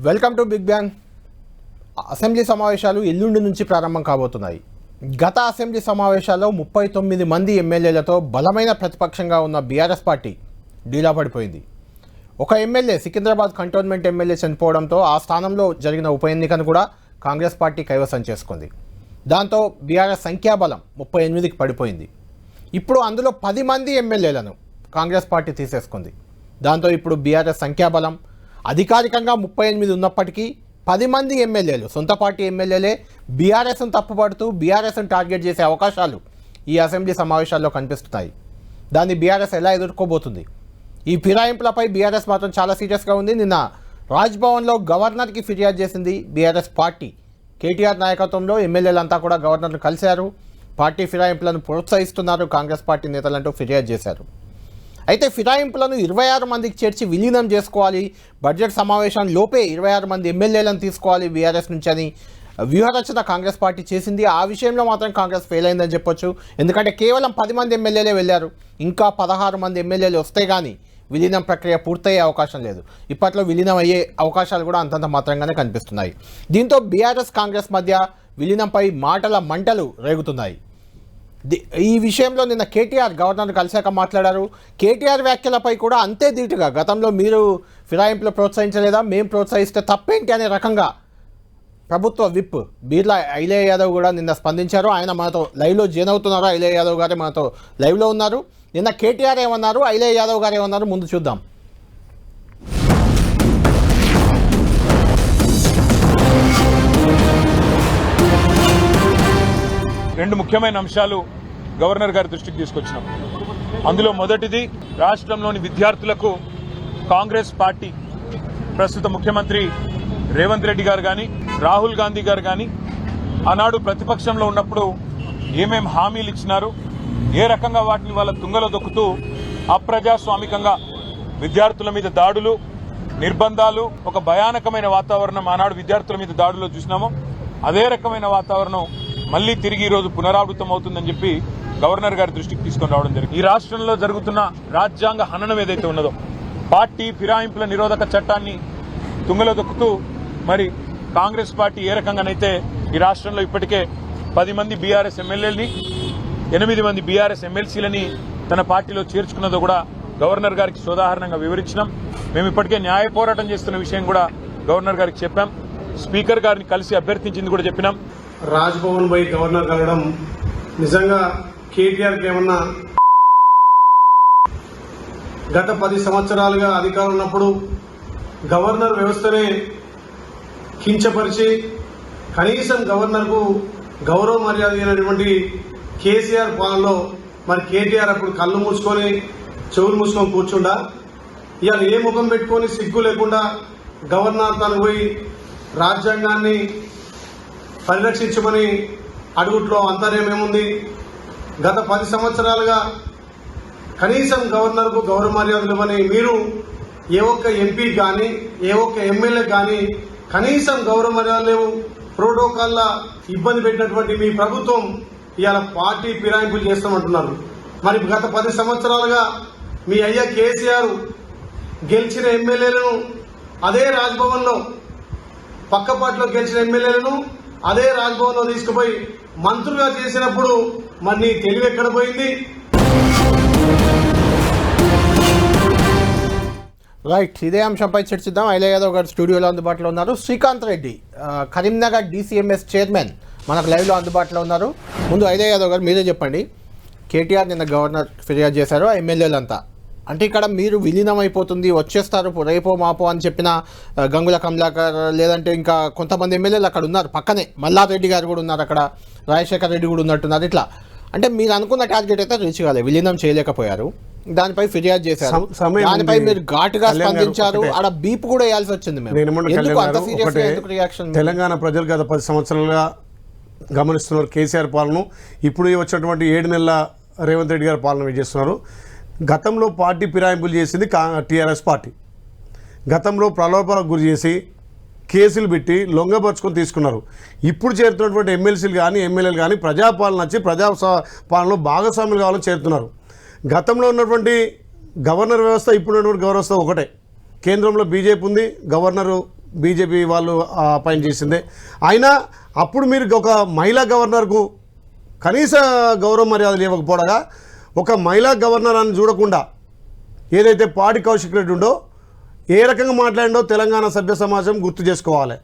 Welcome to big bang. Assembly సమావేశాలు ఎల్లుండి నుంచి ప్రారంభం కాబోతున్నాయి. గత అసెంబ్లీ సమావేశాల్లో 39 మంది ఎమ్మెల్యేలతో బలమైన ప్రతిపక్షంగా ఉన్న బీఆర్ఎస్ పార్టీ డీలా పడిపోయింది. ఒక ఎమ్మెల్యే సికింద్రాబాద్ కంటోన్మెంట్ ఎమ్మెల్యే చనిపోవడంతో ఆ స్థానంలో జరిగిన ఉప ఎన్నికను కూడా కాంగ్రెస్ పార్టీ కైవసం చేసుకుంది. దాంతో బీఆర్ఎస్ సంఖ్యాబలం 38కి పడిపోయింది. ఇప్పుడు అందులో 10 మంది ఎమ్మెల్యేలను కాంగ్రెస్ పార్టీ తీసేసుకుంది. దాంతో ఇప్పుడు బీఆర్ఎస్ సంఖ్యాబలం అధికారికంగా 38 ఉన్నప్పటికీ 10 మంది ఎమ్మెల్యేలు, సొంత పార్టీ ఎమ్మెల్యేలే బీఆర్ఎస్ను తప్పుపడుతూ బీఆర్ఎస్ను టార్గెట్ చేసే అవకాశాలు ఈ అసెంబ్లీ సమావేశాల్లో కనిపిస్తున్నాయి. దాన్ని బీఆర్ఎస్ ఎలా ఎదుర్కోబోతుంది? ఈ ఫిరాయింపులపై బీఆర్ఎస్ మాత్రం చాలా సీరియస్గా ఉంది. నిన్న రాజ్భవన్లో గవర్నర్కి ఫిర్యాదు చేసింది బీఆర్ఎస్ పార్టీ. కేటీఆర్ నాయకత్వంలో ఎమ్మెల్యేలంతా కూడా గవర్నర్ను కలిశారు. పార్టీ ఫిరాయింపులను ప్రోత్సహిస్తున్నారు కాంగ్రెస్ పార్టీ నేతలంటూ ఫిర్యాదు చేశారు. అయితే ఫిరాయింపులను 26 మందికి చేర్చి విలీనం చేసుకోవాలి, బడ్జెట్ సమావేశం లోపే 26 మంది ఎమ్మెల్యేలను తీసుకోవాలి బీఆర్ఎస్ నుంచి అని వ్యూహరచన కాంగ్రెస్ పార్టీ చేసింది. ఆ విషయంలో మాత్రం కాంగ్రెస్ ఫెయిల్ అయిందని చెప్పొచ్చు. ఎందుకంటే కేవలం 10 మంది ఎమ్మెల్యేలే వెళ్ళారు. ఇంకా 16 మంది ఎమ్మెల్యేలు వస్తే కానీ విలీనం ప్రక్రియ పూర్తయ్యే అవకాశం లేదు. ఇప్పట్లో విలీనం అయ్యే అవకాశాలు కూడా అంతంత మాత్రంగానే కనిపిస్తున్నాయి. దీంతో బీఆర్ఎస్ కాంగ్రెస్ మధ్య విలీనంపై మాటల మంటలు రేగుతున్నాయి. ఈ విషయంలో నిన్న కేటీఆర్ గవర్నర్ కలిశాక మాట్లాడారు. కేటీఆర్ వ్యాఖ్యలపై కూడా అంతే ధీటుగా, గతంలో మీరు ఫిరాయింపులు ప్రోత్సహించలేదా, మేము ప్రోత్సహిస్తే తప్పేంటి అనే రకంగా ప్రభుత్వ విప్ బీర్లా ఐలయ్య యాదవ్ కూడా నిన్న స్పందించారు. ఆయన మనతో లైవ్లో జాయిన్ అవుతున్నారు. ఐలయ్య యాదవ్ గారే మనతో లైవ్లో ఉన్నారు. నిన్న కేటీఆర్ ఏమన్నారు, ఐలయ్య యాదవ్ గారు ఏమన్నారు, ముందు చూద్దాం. రెండు ముఖ్యమైన అంశాలు గవర్నర్ గారి దృష్టికి తీసుకొచ్చినాం. అందులో మొదటిది, రాష్ట్రంలోని విద్యార్థులకు కాంగ్రెస్ పార్టీ ప్రస్తుత ముఖ్యమంత్రి రేవంత్ రెడ్డి గారు కానీ, రాహుల్ గాంధీ గారు కానీ ఆనాడు ప్రతిపక్షంలో ఉన్నప్పుడు ఏమేం హామీలు ఇచ్చినారు, ఏ రకంగా వాటిని వాళ్ళ తుంగలో దొక్కుతూ అప్రజాస్వామికంగా విద్యార్థుల మీద దాడులు, నిర్బంధాలు, ఒక భయానకమైన వాతావరణం ఆనాడు విద్యార్థుల మీద దాడులో చూసినామో అదే రకమైన వాతావరణం మళ్లీ తిరిగి ఈ రోజు పునరావృతం అవుతుందని చెప్పి గవర్నర్ గారి దృష్టికి తీసుకొని రావడం జరిగింది. ఈ రాష్ట్రంలో జరుగుతున్న రాజ్యాంగ హననం ఏదైతే ఉన్నదో, పార్టీ ఫిరాయింపుల నిరోధక చట్టాన్ని తుంగలో దొక్కుతూ మరి కాంగ్రెస్ పార్టీ ఏ రకంగానైతే ఈ రాష్ట్రంలో ఇప్పటికే 10 మంది బీఆర్ఎస్ ఎమ్మెల్యేలని, 8 మంది బీఆర్ఎస్ ఎమ్మెల్సీలని తన పార్టీలో చేర్చుకున్నదో కూడా గవర్నర్ గారికి సోదాహరణంగా వివరించినాం. మేము ఇప్పటికే న్యాయ పోరాటం చేస్తున్న విషయం కూడా గవర్నర్ గారికి చెప్పాం. స్పీకర్ గారిని కలిసి అభ్యర్థించింది కూడా చెప్పినాం. రాజ్భవన్ పై గవర్నర్ కలవడం నిజంగా కేటీఆర్కి ఏమన్నా గత 10 సంవత్సరాలుగా అధికారం ఉన్నప్పుడు గవర్నర్ వ్యవస్థనే కించపరిచి కనీసం గవర్నర్కు గౌరవ మర్యాద అయినటువంటి కేసీఆర్ పాలనలో మరి కేటీఆర్ అప్పుడు కళ్ళు మూసుకొని చెవులు మూసుకొని కూర్చుండా ఇవాళ ఏ ముఖం పెట్టుకొని సిగ్గు లేకుండా గవర్నర్ తాను పోయి రాజ్యాంగాన్ని పరిరక్షించమని అడుగుట్లో అంతర్యమేముంది? గత 10 సంవత్సరాలుగా కనీసం గవర్నర్కు గౌరవ మర్యాదలు ఇవ్వని మీరు ఏ ఒక్క ఎంపీ కానీ ఏ ఒక్క ఎమ్మెల్యే కానీ కనీసం గౌరవ మర్యాదలు లేవు. ప్రోటోకాల్ల ఇబ్బంది పెట్టినటువంటి మీ ప్రభుత్వం ఇవాళ పార్టీ ఫిరాయింపులు చేస్తామంటున్నారు. మరి గత 10 సంవత్సరాలుగా మీ అయ్యా కేసీఆర్ గెలిచిన ఎమ్మెల్యేలను అదే రాజ్భవన్లో, పక్క పార్టీలో గెలిచిన ఎమ్మెల్యేలను అదే రాజ్భవన్లో తీసుకుపోయి మంత్రులుగా చేసినప్పుడు మరి నీ తెలివి ఎక్కడ పోయింది? రైట్, ఇదే అంశంపై చర్చిద్దాం. ఐలయ్య యాదవ్ గారు స్టూడియోలో అందుబాటులో ఉన్నారు. శ్రీకాంత్ రెడ్డి, కరీంనగర్ డీసీఎంఎస్ చైర్మన్, మనకు లైవ్లో అందుబాటులో ఉన్నారు. ముందు ఐలయ్య యాదవ్ గారు మీరే చెప్పండి. కేటీఆర్ నిన్న గవర్నర్ ఫిర్యాదు చేశారు, ఆ ఎమ్మెల్యేలంతా అంటే ఇక్కడ మీరు విలీనం అయిపోతుంది, వచ్చేస్తారు రేపో మాపో అని చెప్పిన గంగుల కమలాకర్, లేదంటే ఇంకా కొంతమంది ఎమ్మెల్యేలు అక్కడ ఉన్నారు, పక్కనే మల్లారెడ్డి గారు కూడా ఉన్నారు, అక్కడ రాజశేఖర్ రెడ్డి కూడా ఉన్నట్టున్నారు. ఇట్లా అంటే మీరు అనుకున్న టార్గెట్ అయితే రీచ్ కాలేదు, విలీనం చేయలేకపోయారు, దానిపై ఫిర్యాదు చేశారు, దానిపై మీరు ఘాటుగా స్పందించారు, ఆడ బీప్ కూడా వేయాల్సి వచ్చింది. తెలంగాణ ప్రజలు గత 10 సంవత్సరాలుగా గమనిస్తున్నారు కేసీఆర్ పాలన. ఇప్పుడు వచ్చినటువంటి 7 నెలల రేవంత్ రెడ్డి గారి పాలన చేస్తున్నారు. గతంలో పార్టీ ఫిరాయింపులు చేసింది టీఆర్ఎస్ పార్టీ. గతంలో ప్రలోభాలకు గురి చేసి కేసులు పెట్టి లొంగపరుచుకొని తీసుకున్నారు. ఇప్పుడు చేరుతున్నటువంటి ఎమ్మెల్సీలు కానీ ఎమ్మెల్యేలు కానీ ప్రజాపాలన వచ్చి ప్రజాపాలనలో భాగస్వాములు కావాలని చేరుతున్నారు. గతంలో ఉన్నటువంటి గవర్నర్ వ్యవస్థ, ఇప్పుడు ఉన్నటువంటి గవర్నర్ వ్యవస్థ ఒకటే. కేంద్రంలో బీజేపీ ఉంది, గవర్నరు బీజేపీ వాళ్ళు అపాయింట్ చేసిందే. అయినా అప్పుడు మీరు ఒక మహిళా గవర్నర్కు కనీస గౌరవ మర్యాదలు ఇవ్వకపోవడగా ఒక మహిళా గవర్నర్ అని చూడకుండా ఏదైతే పాడి కౌశిక్ రెడ్డి ఉండో ఏ రకంగా మాట్లాడిండో తెలంగాణ సభ్య సమాజం గుర్తు చేసుకోవాలి.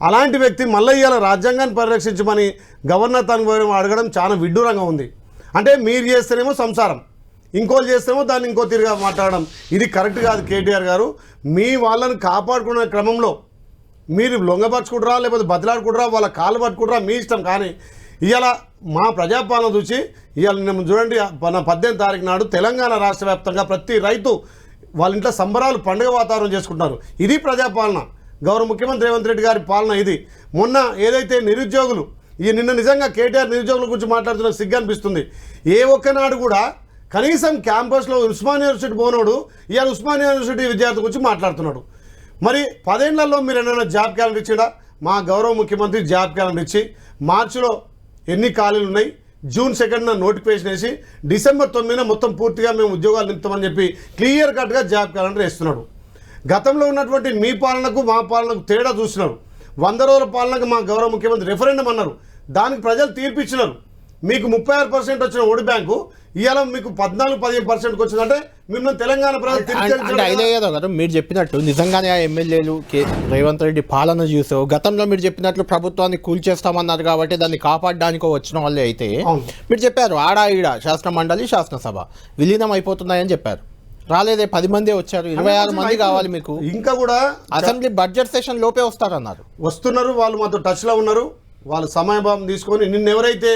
అలాంటి వ్యక్తి మళ్ళీ ఇవాళ రాజ్యాంగాన్ని పరిరక్షించమని గవర్నర్ తను అడగడం చాలా విడ్డూరంగా ఉంది. అంటే మీరు చేస్తేనేమో సంసారం, ఇంకోళ్ళు చేస్తేమో దాన్ని ఇంకో తిరిగా మాట్లాడడం, ఇది కరెక్ట్ కాదు. కేటీఆర్ గారు మీ వాళ్ళని కాపాడుకునే క్రమంలో మీరు లొంగపరుచుకుంటారా లేకపోతే బదిలాడుకుంటారా, వాళ్ళ కాళ్ళు పట్టుకుంటారా మీ ఇష్టం. కానీ ఇవాళ మా ప్రజాపాలన చూసి ఇవాళ నేను చూడండి, మన 18 తారీఖు నాడు తెలంగాణ రాష్ట్ర వ్యాప్తంగా ప్రతి రైతు వాళ్ళ ఇంట్లో సంబరాలు పండుగ వాతావరణం చేసుకుంటున్నారు. ఇది ప్రజాపాలన, గౌరవ ముఖ్యమంత్రి రేవంత్ రెడ్డి గారి పాలన ఇది. మొన్న ఏదైతే నిరుద్యోగులు నిన్న నిజంగా కేటీఆర్ నిరుద్యోగుల గురించి మాట్లాడుతున్న సిగ్గు అనిపిస్తుంది. ఏ ఒక్కనాడు కూడా కనీసం క్యాంపస్లో ఉస్మానియా యూనివర్సిటీ పోనోడు ఇవాళ ఉస్మానియా యూనివర్సిటీ విద్యార్థి గురించి మాట్లాడుతున్నాడు. మరి 10 ఏళ్లలో మీరు ఏమైనా జాబ్ క్యాలెండర్ ఇచ్చిందా? మా గౌరవ ముఖ్యమంత్రి జాబ్ క్యాలెండర్ ఇచ్చి మార్చిలో ఎన్ని ఖాళీలు ఉన్నాయి, జూన్ 2న నోటిఫికేషన్ వేసి డిసెంబర్ 9న మొత్తం పూర్తిగా మేము ఉద్యోగాలు నింపుతామని చెప్పి క్లియర్ కట్గా జాబ్ క్యాలెండర్ వేస్తున్నాడు. గతంలో ఉన్నటువంటి మీ పాలనకు మా పాలనకు తేడా చూసినారు. 100 రోజుల పాలనకు మా గౌరవ ముఖ్యమంత్రి రెఫరెండం అన్నారు, దానికి ప్రజలు తీర్పిచ్చినారు. మీకు 36% వచ్చిన ఓటు బ్యాంకు ఇవాళ మీకు 14-15% వచ్చిందంటే మిమ్మల్ని తెలంగాణ ప్రజలు మీరు చెప్పినట్టు నిజంగానే ఆ ఎమ్మెల్యేలు రేవంత్ రెడ్డి పాలన చూసో గతంలో మీరు చెప్పినట్లు ప్రభుత్వాన్ని కూల్చేస్తామన్నారు కాబట్టి దాన్ని కాపాడడానికో వచ్చిన వాళ్ళే అయితే మీరు చెప్పారు ఆడ ఈడ శాసన మండలి శాసనసభ విలీనం అయిపోతున్నాయని చెప్పారు. రాలేదే, 10 మందే వచ్చారు, 26 మంది కావాలి మీకు. ఇంకా కూడా అసెంబ్లీ బడ్జెట్ సెషన్ లోపే వస్తారన్నారు. వస్తున్నారు, వాళ్ళు మాతో టచ్లో ఉన్నారు. వాళ్ళు సమయభావం తీసుకొని నిన్న ఎవరైతే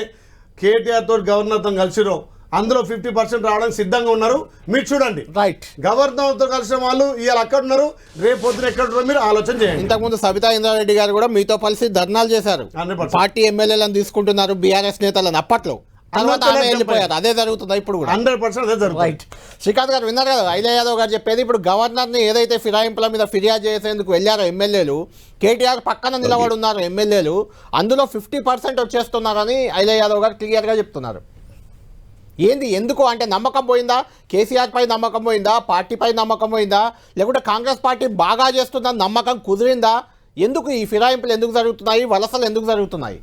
కేటీఆర్ తోటి గవర్నర్తో కలిసిరో అందులో 50% రావడానికి సిద్ధంగా ఉన్నారు. మీరు చూడండి, రైట్, గవర్నర్తో కలిసిన వాళ్ళు ఇవాళ అక్కడ ఉన్నారు, రేపు పొద్దున ఎక్కడ ఉన్నారో మీరు ఆలోచన చేయండి. ఇంతకుముందు సబితా ఇంద్రారెడ్డి గారు కూడా మీతో కలిసి ధర్నాలు చేశారు. పార్టీ ఎమ్మెల్యేలను తీసుకుంటున్నారు బీఆర్ఎస్ నేతలను అప్పట్లో, తర్వాత ఆమె వెళ్ళిపోయారు. అదే జరుగుతుందా ఇప్పుడు కూడా? 100% అదే జరుగుతుంది. రైట్, శ్రీకాంత్ గారు విన్నారు కదా ఐలయ్య యాదవ్ గారు చెప్పేది. ఇప్పుడు గవర్నర్ని ఏదైతే ఫిరాయింపుల మీద ఫిర్యాదు చేసేందుకు వెళ్ళారో ఎమ్మెల్యేలు, కేటీఆర్ పక్కన నిలబడి ఉన్నారు ఎమ్మెల్యేలు, అందులో 50% వచ్చేస్తున్నారని ఐలయ్య యాదవ్ గారు క్లియర్గా చెప్తున్నారు. ఏంది, ఎందుకు అంటే నమ్మకం పోయిందా? కేసీఆర్ పై నమ్మకం పోయిందా? పార్టీపై నమ్మకం పోయిందా? లేకుంటే కాంగ్రెస్ పార్టీ బాగా చేస్తుందని నమ్మకం కుదిరిందా? ఎందుకు ఈ ఫిరాయింపులు ఎందుకు జరుగుతున్నాయి, వలసలు ఎందుకు జరుగుతున్నాయి?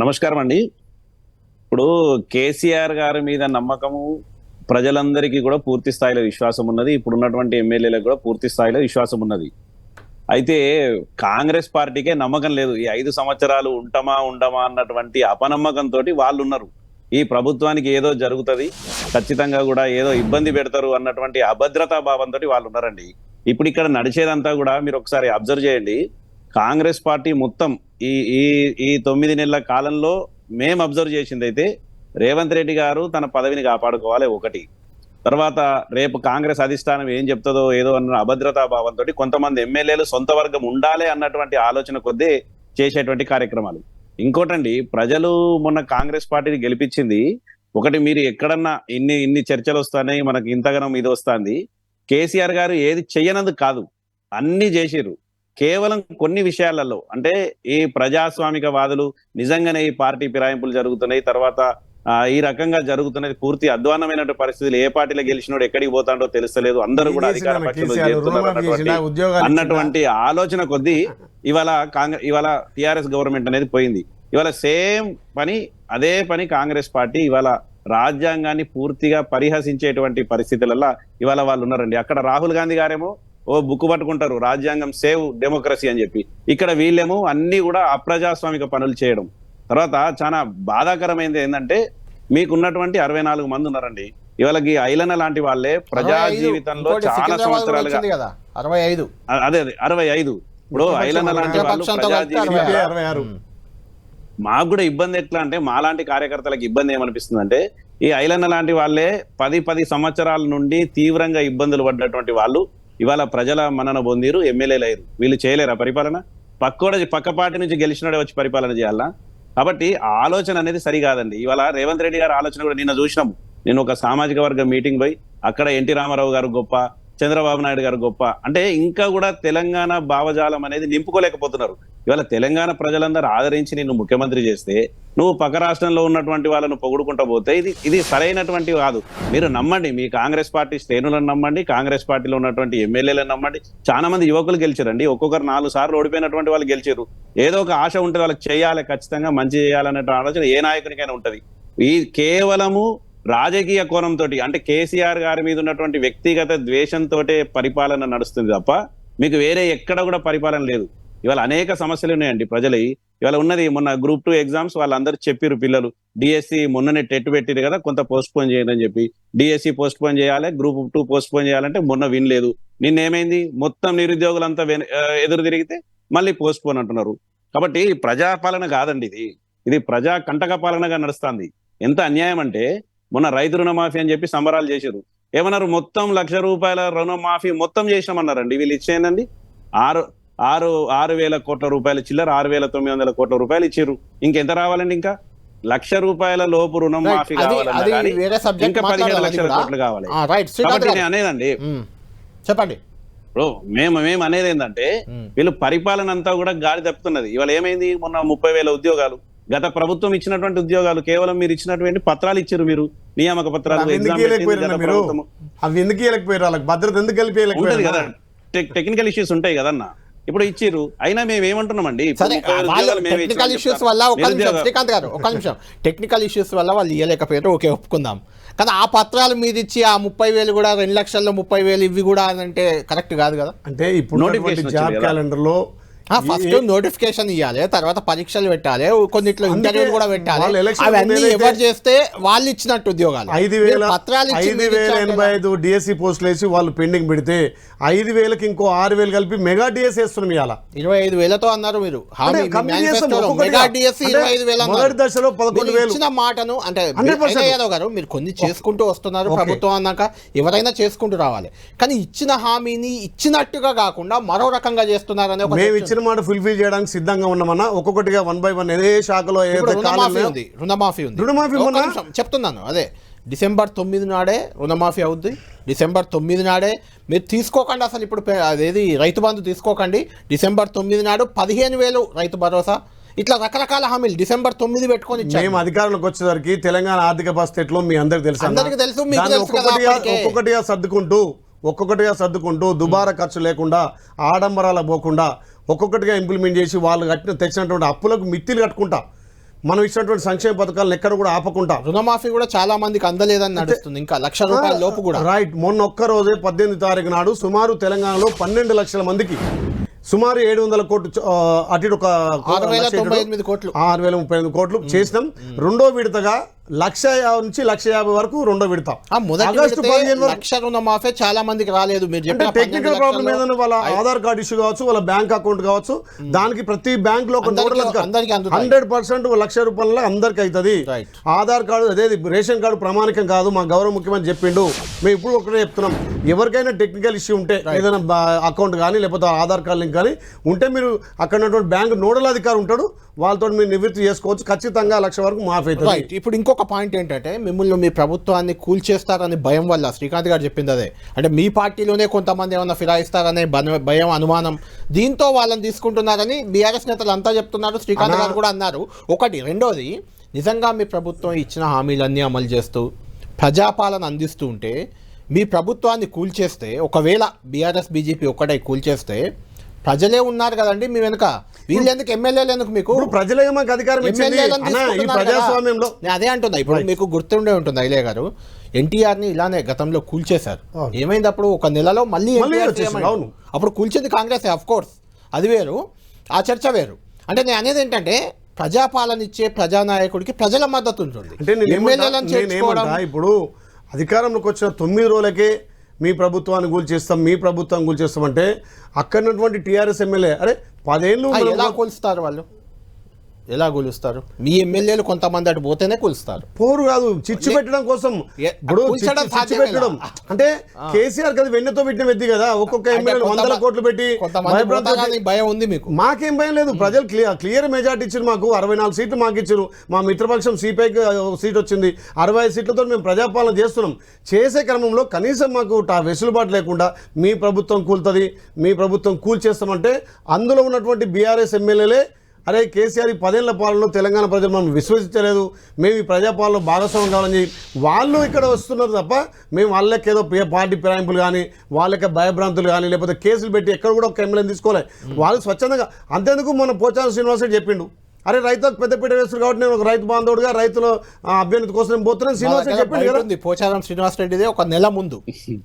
నమస్కారం అండి. ఇప్పుడు కేసీఆర్ గారి మీద నమ్మకము ప్రజలందరికీ కూడా పూర్తి స్థాయిలో విశ్వాసం ఉన్నది. ఇప్పుడు ఉన్నటువంటి ఎమ్మెల్యేలకు కూడా పూర్తి స్థాయిలో విశ్వాసం ఉన్నది. అయితే కాంగ్రెస్ పార్టీకే నమ్మకం లేదు. ఈ 5 సంవత్సరాలు ఉండమా అన్నటువంటి అపనమ్మకంతో వాళ్ళు ఉన్నారు. ఈ ప్రభుత్వానికి ఏదో జరుగుతుంది, ఖచ్చితంగా కూడా ఏదో ఇబ్బంది పెడతారు అన్నటువంటి అభద్రతా భావంతో వాళ్ళు ఉన్నారండి. ఇప్పుడు ఇక్కడ నడిచేదంతా కూడా మీరు ఒకసారి అబ్జర్వ్ చేయండి. కాంగ్రెస్ పార్టీ మొత్తం ఈ 9 నెలల కాలంలో మేము అబ్జర్వ్ చేసింది అయితే రేవంత్ రెడ్డి గారు తన పదవిని కాపాడుకోవాలి ఒకటి, తర్వాత రేపు కాంగ్రెస్ అధిష్టానం ఏం చెప్తుందో ఏదో అన్న అభద్రతా భావంతో కొంతమంది ఎమ్మెల్యేలు సొంత వర్గం ఉండాలి అన్నటువంటి ఆలోచన కొద్దీ చేసేటువంటి కార్యక్రమాలు. ఇంకోటండి, ప్రజలు మొన్న కాంగ్రెస్ పార్టీని గెలిపించింది ఒకటి, మీరు ఎక్కడన్నా ఇన్ని చర్చలు వస్తాయి, మనకి ఇంతగానం ఇది వస్తుంది. కేసీఆర్ గారు ఏది చెయ్యనందుకు కాదు, అన్ని చేసిర్రు. కేవలం కొన్ని విషయాలలో అంటే ఈ ప్రజాస్వామిక వాదులు నిజంగానే ఈ పార్టీ ఫిరాయింపులు జరుగుతున్నాయి, తర్వాత ఈ రకంగా జరుగుతున్నది పూర్తి అధ్వానమైన పరిస్థితులు. ఏ పార్టీలో గెలిచినోడు ఎక్కడికి పోతాడో తెలుస్తలేదు, అందరూ కూడా అధికార పక్షంలో చేరుతున్నారు అన్నటువంటి ఆలోచన కొద్దీ ఇవాళ టిఆర్ఎస్ గవర్నమెంట్ అనేది పోయింది. ఇవాళ సేమ్ పని, అదే పని కాంగ్రెస్ పార్టీ ఇవాళ రాజ్యాంగాన్ని పూర్తిగా పరిహసించేటువంటి పరిస్థితులలో ఇవాళ వాళ్ళు ఉన్నారండి. అక్కడ రాహుల్ గాంధీ గారేమో బుక్ పట్టుకుంటారు రాజ్యాంగం సేవ్ డెమోక్రసీ అని చెప్పి, ఇక్కడ వీళ్ళేమో అన్ని కూడా అప్రజాస్వామిక పనులు చేయడం. తర్వాత చాలా బాధాకరమైనది ఏంటంటే మీకున్నటువంటి 64 మంది ఉన్నారండి. ఇవాళకి ఐలన్న లాంటి వాళ్ళే ప్రజా జీవితంలో చాలా సంవత్సరాలుగా 65 ఇప్పుడు ఐలన్న లాంటి వాళ్ళు మాకు కూడా ఇబ్బంది ఎట్లా అంటే మాలాంటి కార్యకర్తలకు ఇబ్బంది ఏమనిపిస్తుంది అంటే ఈ ఐలన్న లాంటి వాళ్ళే 10 సంవత్సరాల నుండి తీవ్రంగా ఇబ్బందులు పడ్డటువంటి వాళ్ళు ఇవాళ ప్రజల మన్నన పొందిరు, ఎమ్మెల్యేలు అయ్యారు. వీళ్ళు చేయలేరా పరిపాలన? పక్క పార్టీ నుంచి గెలిచినోడే వచ్చి పరిపాలన చేయాలా? కాబట్టి ఆలోచన అనేది సరికాదండి. ఇవాళ రేవంత్ రెడ్డి గారి ఆలోచన కూడా నిన్న చూసినాము. నేను ఒక సామాజిక వర్గ మీటింగ్ పోయి అక్కడ ఎన్టీ రామారావు గారు గొప్ప, చంద్రబాబు నాయుడు గారు గొప్ప అంటే ఇంకా కూడా తెలంగాణ భావజాలం అనేది నింపుకోలేకపోతున్నారు. ఇవాళ తెలంగాణ ప్రజలందరూ ఆదరించి నిన్ను ముఖ్యమంత్రి చేస్తే నువ్వు పక్క రాష్ట్రంలో ఉన్నటువంటి వాళ్ళను పొగుడుకుంటా పోతే ఇది సరైనటువంటి కాదు. మీరు నమ్మండి, మీ కాంగ్రెస్ పార్టీ శ్రేణులను నమ్మండి, కాంగ్రెస్ పార్టీలో ఉన్నటువంటి ఎమ్మెల్యేలను నమ్మండి. చాలా మంది యువకులు గెలిచారండి, ఒక్కొక్కరు 4 సార్లు ఓడిపోయినటువంటి వాళ్ళు గెలిచారు. ఏదో ఒక ఆశ ఉంటుంది వాళ్ళకి, చేయాలి, ఖచ్చితంగా మంచి చేయాలనే ఆలోచన ఏ నాయకునికైనా ఉంటది. ఈ కేవలము రాజకీయ కోణంతో, అంటే కేసీఆర్ గారి మీద ఉన్నటువంటి వ్యక్తిగత ద్వేషంతో పరిపాలన నడుస్తుంది తప్ప మీకు వేరే ఎక్కడ కూడా పరిపాలన లేదు. ఇవాళ అనేక సమస్యలు ఉన్నాయండి ప్రజలు. ఇవాళ ఉన్నది మొన్న గ్రూప్ 2 ఎగ్జామ్స్ వాళ్ళందరూ చెప్పిరు, పిల్లలు డిఎస్సి మొన్ననే టెట్ పెట్టిరు కదా, కొంత పోస్ట్ పోన్ చేయండి అని చెప్పి. డిఎస్సి పోస్ట్ పోన్ చేయాలి, గ్రూప్ 2 పోస్ట్ పోన్ చేయాలంటే మొన్న వినలేదు. నిన్నేమైంది, మొత్తం నిరుద్యోగులంతా ఎదురు తిరిగితే మళ్ళీ పోస్ట్ పోన్ అంటున్నారు. కాబట్టి ప్రజాపాలన కాదండి, ఇది ప్రజా కంటక పాలనగా నడుస్తుంది. ఎంత అన్యాయం అంటే మొన్న రైతు రుణమాఫీ అని చెప్పి సంబరాలు చేశారు. ఏమన్నారు, మొత్తం ₹1,00,000 రుణమాఫీ మొత్తం చేసినామన్నారండి. వీళ్ళు ఇచ్చేయండి 6,000 కోట్ల రూపాయలు చిల్లర, 6,900 కోట్ల రూపాయలు ఇచ్చారు. ఇంకెంత రావాలండి? ఇంకా ₹1,00,000 లోపు రుణం మాఫీ కావాలన్నా ఇంకా 15 లక్షల కోట్లు కావాలి. కాబట్టి నేను అనేదండి, చెప్పండి, మేము అనేది ఏంటంటే వీళ్ళు పరిపాలన అంతా కూడా గాడి తప్పుతున్నది. ఇవాళ ఏమైంది, మొన్న 30,000 ఉద్యోగాలు, గత ప్రభుత్వం ఇచ్చినటువంటి ఉద్యోగాలు కేవలం మీరు ఇచ్చినటువంటి పత్రాలు ఇచ్చారు, మీరు నియామక పత్రాలు, అవి ఎందుకు ఉంటది కదా, టెక్నికల్ ఇష్యూస్ ఉంటాయి కదన్న. ఇప్పుడు ఇచ్చిర్రు, అయినా మేము ఏమంటున్నామండి, టెక్నికల్ ఇష్యూస్ వల్ల శ్రీకాంత్ గారు ఒక నిమిషం, టెక్నికల్ ఇష్యూస్ వల్ల వాళ్ళు ఇవ్వలేకపోయారు, ఓకే ఒప్పుకుందాం. కానీ ఆ పత్రాలు మీద ఇచ్చి ఆ 30,000 కూడా 2,30,000 ఇవి కూడా అంటే కరెక్ట్ కాదు కదా. అంటే ఇప్పుడు జాబ్ క్యాలెండర్ లో ఫస్ట్ నోటిఫికేషన్ ఇవ్వాలి, తర్వాత పరీక్షలు పెట్టాలి, కొన్నిట్లో ఇంటర్వ్యూలు కూడా పెట్టాలి. అవన్నీ ఎవరు చేస్తే వాళ్ళు ఇచ్చినట్టు ఉద్యోగాలు. 5,085 డిఎస్సి పోస్టులు వేసి వాళ్ళు పెండింగ్ పెడితే 5,000కి ఇంకో 6,000 కలిపి మెగా డిఎస్సి వేస్తున్నాం. ఇవాళ 25,000తో అన్నారు మీరు, మెగా డిఎస్సి 25,000. మొదటి దశలో 11,000 ఇచ్చిన మాటను అంటే యాదవ్ గారు మీరు కొన్ని చేసుకుంటూ వస్తున్నారు, ప్రభుత్వం అన్నాక ఎవరైనా చేసుకుంటూ రావాలి. కానీ ఇచ్చిన హామీని ఇచ్చినట్టుగా కాకుండా మరో రకంగా చేస్తున్నారని ఒక మాట ఫుల్ఫిల్ చేయడానికి సిద్ధంగా ఉన్నామన్నా. ఒక్కొక్కటిగా 1 by 1 ఏ శాఖలో రుణమాఫీ చెప్తున్నాను. అదే డిసెంబర్ 9 నాడే రుణమాఫీ అవుద్ది. డిసెంబర్ 9 నాడే మీరు తీసుకోకండి, అసలు ఇప్పుడు అదేది రైతు బంధు తీసుకోకండి. డిసెంబర్ 9 నాడు 15,000 రైతు భరోసా, ఇట్లా రకరకాల హామీలు డిసెంబర్ 9 పెట్టుకొని మేము అధికారంలోకి వచ్చేసరికి తెలంగాణ ఆర్థిక పరిస్థితి ఎట్లా మీ అందరికి తెలుసు. ఒక్కొక్కటిగా సర్దుకుంటూ దుబారా ఖర్చు లేకుండా, ఆడంబరాల పోకుండా ఒక్కొక్కటిగా ఇంప్లిమెంట్ చేసి వాళ్ళు తెచ్చినటువంటి అప్పులకు మిత్తిలు కట్టుకుంటా, మనం ఇచ్చినటువంటి సంక్షేమ పథకాలను ఎక్కడ కూడా ఆపకుండా, రుణమాఫీ కూడా చాలా మందికి అందలేదని నడుస్తుంది, ఇంకా ₹1,00,000 లోపు కూడా. రైట్, మొన్న ఒక్క రోజే 18వ తారీఖు నాడు సుమారు తెలంగాణలో 12 లక్షల మందికి సుమారు 700 కోట్లు, అటు ఒక 6,038 కోట్లు చేసినాం. రెండో విడతగా 1,50,000 నుంచి 1,50,000 వరకు రెండో విడత. ఆగస్టు 15 లక్ష రుణమాఫీ చాలా మందికి రాలేదు. టెక్నికల్ ప్రాబ్లం ఏదైనా వాళ్ళ ఆధార్ కార్డు ఇష్యూ కావచ్చు, వాళ్ళ బ్యాంక్ అకౌంట్ కావచ్చు, దానికి ప్రతి బ్యాంక్ లో 100% ₹1,00,000 అందరికి అవుతుంది. ఆధార్ కార్డు అదే రేషన్ కార్డు ప్రామాణికం కాదు, మా గౌరవ ముఖ్యమంత్రి చెప్పిండు. మేము ఇప్పుడు ఒకటే చెప్తున్నాం, ఎవరికైనా టెక్నికల్ ఇష్యూ ఉంటే ఏదైనా అకౌంట్ కానీ లేకపోతే ఆధార్ కార్డు లింక్ కానీ ఉంటే మీరు అక్కడ ఉన్నటువంటి బ్యాంక్ నోడల్ అధికారి ఉంటాడు, వాళ్ళతో మీరు నివృత్తి చేసుకోవచ్చు. ఖచ్చితంగా 1,00,000 వరకు మాఫీ అవుతుంది. ఇప్పుడు ఇంకొక పాయింట్ ఏంటంటే, మిమ్మల్ని మీ ప్రభుత్వాన్ని కూల్చేస్తారని భయం వల్ల శ్రీకాంత్ గారు చెప్పింది అదే, అంటే మీ పార్టీలోనే కొంతమంది ఏమన్నా ఫిరాయిస్తారనే భయం, అనుమానం, దీంతో వాళ్ళని తీసుకుంటున్నారని బీఆర్ఎస్ నేతలు అంతా చెప్తున్నారు. శ్రీకాంత్ గారు కూడా అన్నారు. ఒకటి. రెండోది, నిజంగా మీ ప్రభుత్వం ఇచ్చిన హామీలన్నీ అమలు చేస్తూ ప్రజాపాలన అందిస్తూ ఉంటే మీ ప్రభుత్వాన్ని కూల్చేస్తే, ఒకవేళ బీఆర్ఎస్ బీజేపీ ఒక్కటే కూల్చేస్తే ప్రజలే ఉన్నారు కదండి మీ వెనుక, వీళ్ళెందుకు ఎమ్మెల్యేలు ఎందుకు మీకు? ప్రజలే మాకు అధికారం ఇచ్చింది ఈ ప్రజాస్వామ్యంలో. అదే అంటున్నా. ఇప్పుడు మీకు గుర్తుండే ఉంటుంది ఐలే గారు, ఎన్టీఆర్ని ఇలానే గతంలో కూల్చేశారు. ఏమైంది అప్పుడు? ఒక నెలలో మళ్ళీ అప్పుడు కూల్చింది కాంగ్రెస్, ఆఫ్ కోర్స్ అది వేరు, ఆ చర్చ వేరు. అంటే నేను అనేది ఏంటంటే, ప్రజాపాలన ఇచ్చే ప్రజానాయకుడికి ప్రజల మద్దతు ఉంటుంది. ఇప్పుడు అధికారంలోకి వచ్చిన 9 రోజులకే మీ ప్రభుత్వాన్ని కూల్చేస్తాం, మీ ప్రభుత్వాన్ని కూల్చేస్తామంటే అక్కడ ఉన్నటువంటి టీఆర్ఎస్ ఎమ్మెల్యే అరే 10 ఏళ్ళు ఎలా కూల్స్తారు వాళ్ళు? ఎలా కూలుస్తారు? మీ ఎమ్మెల్యేలు కొంతమంది అటు పోతేనే కూలుస్తారు. పోరు కాదు, చిచ్చు పెట్టడం కోసం. ఇప్పుడు కూల్చడం చిచ్చు సాధ్యమే పెట్టడం అంటే కేసీఆర్ కదా వెన్నెతో పెట్టిన వ్యక్తి కదా, ఒక్కొక్క ఎమ్మెల్యే 100 కోట్లు పెట్టి భయం ఉంది మీకు? మాకేం భయం లేదు. ప్రజలు క్లియర్ మెజార్టీ ఇచ్చారు మాకు. 64 సీట్లు మాకు ఇచ్చారు. మా మిత్రపక్షం సిపిఐకి సీట్ వచ్చింది. 65 సీట్లతో మేము ప్రజాపాలన చేస్తున్నాం. చేసే క్రమంలో కనీసం మాకు వెసులుబాటు లేకుండా మీ ప్రభుత్వం కూలుతుంది, మీ ప్రభుత్వం కూల్చేస్తామంటే అందులో ఉన్నటువంటి బీఆర్ఎస్ ఎమ్మెల్యేలే అరే కేసీఆర్ 10 ఏళ్ల పాలనలో తెలంగాణ ప్రజలు మనం విశ్వసించలేదు, మేము ఈ ప్రజాపాలనలో భాగస్వామ్యం కావాలని వాళ్ళు ఇక్కడ వస్తున్నారు తప్ప మేము వాళ్ళకి ఏదో పార్టీ ఫిరాయింపులు కానీ వాళ్ళకి భయభ్రాంతులు కానీ లేకపోతే కేసులు పెట్టి ఎక్కడ కూడా ఒక ఎమ్మెల్యేని తీసుకోలే. వాళ్ళు స్వచ్ఛందంగా అంతేందుకు మన పోచారం శ్రీనివాస్ రెడ్డి చెప్పిండు, అరే రైతులకు పెద్దపీట వేస్తారు కాబట్టి నేను ఒక రైతు బాంధవుడుగా రైతుల అభ్యర్థి కోసం నేను పోతున్నాను శ్రీనివాస్ రెడ్డి చెప్పిండు కదా. పోచారం శ్రీనివాస్ రెడ్డిదే ఒక నెల ముందు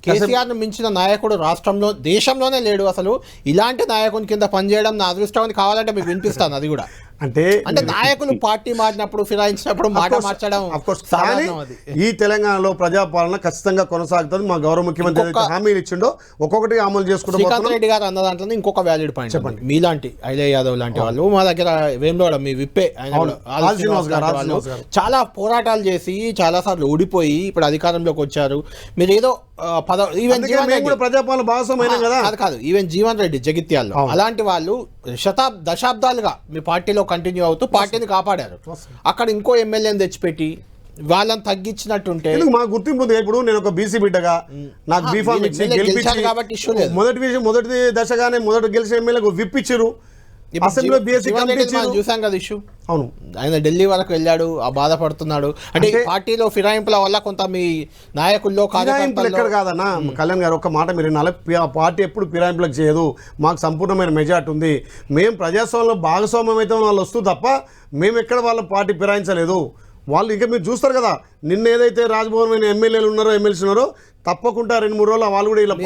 కేసీఆర్ ను మించిన నాయకుడు రాష్ట్రంలో దేశంలోనే లేడు. అసలు ఇలాంటి నాయకుని కింద పనిచేయడం నా అదృష్టం అని కావాలంటే మీకు వినిపిస్తాను. అది కూడా అంటే నాయకులు పార్టీ మారినప్పుడు ఫిరాయించినప్పుడు మాట మార్చడం. కానీ ఈ తెలంగాణలో ప్రజాపాలన ఖచ్చితంగా కొనసాగుతుంది. మా గౌరవ ముఖ్యమంత్రి హామీలు ఇచ్చిండో ఒక్కొక్కటి అమలు చేసుకుంటాం. శ్రీకాంత్ రెడ్డి గారు అన్న దాంట్లో ఇంకొక వ్యాలిడ్ పాయింట్ చెప్పండి. మీలాంటి ఐలయ్య యాదవ్ లాంటి వాళ్ళు మా దగ్గర వేములవాడ మీ విప్పే చాలా పోరాటాలు చేసి చాలా సార్లు ఓడిపోయి ఇప్పుడు అధికారంలోకి వచ్చారు. మీరు ఏదో ప్రజాపాలన భాగస్వామ్యం కదా. కాదు ఈవెన్ జీవన్ రెడ్డి జగిత్యాల్లో అలాంటి వాళ్ళు దశాబ్దాలుగా మీ పార్టీలో కంటిన్యూ అవుతూ పార్టీని కాపాడారు. అక్కడ ఇంకో ఎమ్మెల్యేని తెచ్చిపెట్టి వాళ్ళని తగ్గించినట్టుంటే మా గుర్తింపు ఉంది. ఇప్పుడు నేను ఒక బీసీ బిడ్డగా నాకు బీఫామ్ ఇచ్చి గెలిపించారు కాబట్టి ఇష్యూ లేదు. మొదటి దశగానే మొదటి గెలిచిన ఎమ్మెల్యేకు విప్ ఇచ్చారు. అసెంబ్లీలో బీఎస్సీ చూసాం కదా ఇష్యూ. అవును, ఆయన ఢిల్లీ వరకు వెళ్ళాడు, బాధపడుతున్నాడు. అంటే పార్టీలో ఫిరాయింపుల వల్ల కొంత మీ నాయకుల్లో ఎక్కడ కాదన్నా కళ్యాణ్ గారు, ఒక మాట మీరు పార్టీ ఎప్పుడు ఫిరాయింపులకు చేయదు. మాకు సంపూర్ణమైన మెజార్టీ ఉంది. మేము ప్రజాస్వామ్యంలో భాగస్వామ్యం అయితే వాళ్ళు వస్తూ తప్ప మేము ఎక్కడ వాళ్ళ పార్టీ ఫిరాయించలేదు. వాళ్ళు ఇంకా మీరు చూస్తారు కదా, నిన్న ఏదైతే రాజ్భవన్ ఎమ్మెల్యేలు ఉన్నారో ఎమ్మెల్సీ ఉన్నారో తప్పకుండా 2-3 రోజులు వాళ్ళు కూడా ఇలా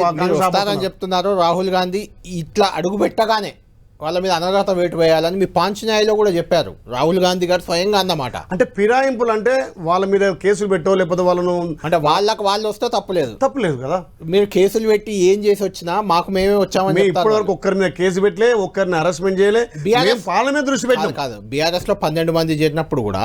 చెప్తున్నారు. రాహుల్ గాంధీ ఇట్లా అడుగు పెట్టగానే వాళ్ళ మీద అనర్హత వేటు వేయాలని మీ పాంచనాయలో కూడా చెప్పారు రాహుల్ గాంధీ గారు స్వయంగా అన్నమాట. అంటే ఫిరాయింపులు అంటే వాళ్ళ మీద కేసులు పెట్టో లేకపోతే వాళ్ళను అంటే వాళ్ళు వస్తే తప్పులేదు కదా. మీరు కేసులు పెట్టి ఏం చేసి వచ్చినా మాకు మేమే వచ్చామని ఇప్పటి వరకు ఒక్కరి మీద కేసు పెట్టలే, ఒక్కరిని అరెస్ట్మెంట్ చేయలే. పాలన మీద దృష్టి పెట్టాం కాదు. బీఆర్ఎస్ లో 12 మంది చేరినప్పుడు కూడా